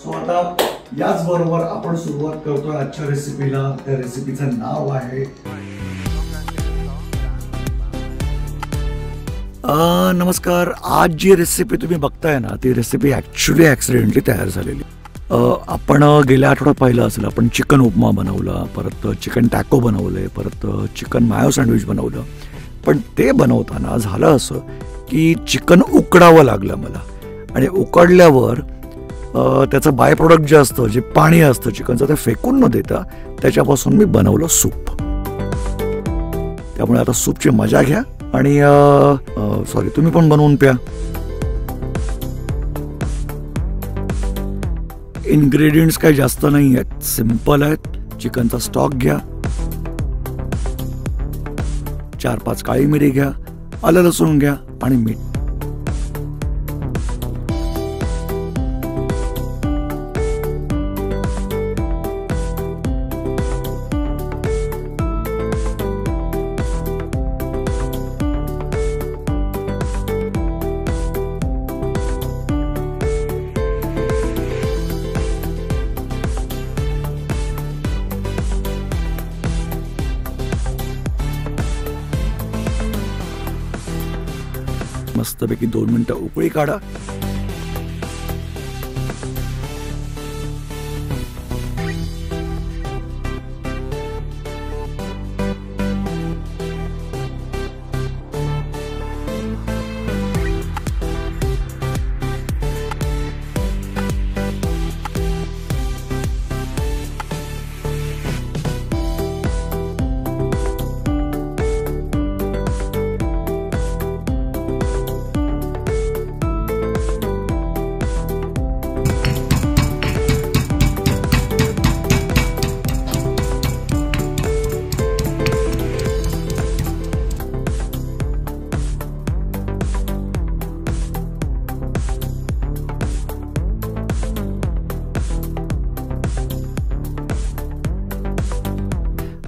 So आता याच बरोबर आपण सुरुवात करतोय आजच्या रेसिपीला. त्या रेसिपीचं नाव आहे नमस्कार. आज जी रेसिपी तुम्ही बघताय ना ती रेसिपी ॲक्च्युली ॲक्सिडेंटली तयार झालेली. आपण गेल्या आठवड्यात पाहिलं असेल, आपण चिकन उपमा बनवला, परत चिकन टॅको बनवले, परत चिकन मायो सँडविच बनवलं. पण ते बनवताना झालं असं की चिकन उकडावं लागलं मला, आणि उकडल्यावर त्याचं बाय प्रोडक्ट जे असतं, जे पाणी असतं चिकनचं, ते फेकून न देता त्याच्यापासून मी बनवलं सूप. त्यामुळे आता सूपची मजा घ्या आणि सॉरी तुम्ही पण बनवून प्या. इन्ग्रेडियंट्स काही जास्त नाही आहेत, सिंपल आहेत. चिकनचा स्टॉक घ्या, 4-5 काळी मिरी घ्या, आलं लसूण घ्या आणि मीठ. मस्तपैकी 2 मिनिटं उकळी काढा.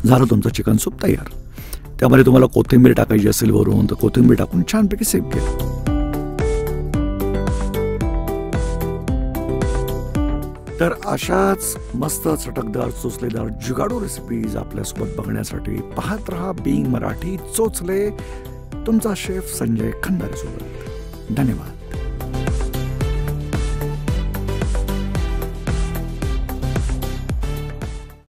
झालं तुमचं चिकन सूप तयार. त्यामध्ये तुम्हाला कोथिंबीर टाकायची असेल वरून तर कोथिंबीर टाकून छानपैकी सेक घ्या. तर अशाच मस्त चटकदार चोचलेदार जुगाडू रेसिपीज आपल्यासोबत बघण्यासाठी पाहत रहा बीइंग मराठी चोचले, तुमचा शेफ संजय खंदारे सोबत. धन्यवाद.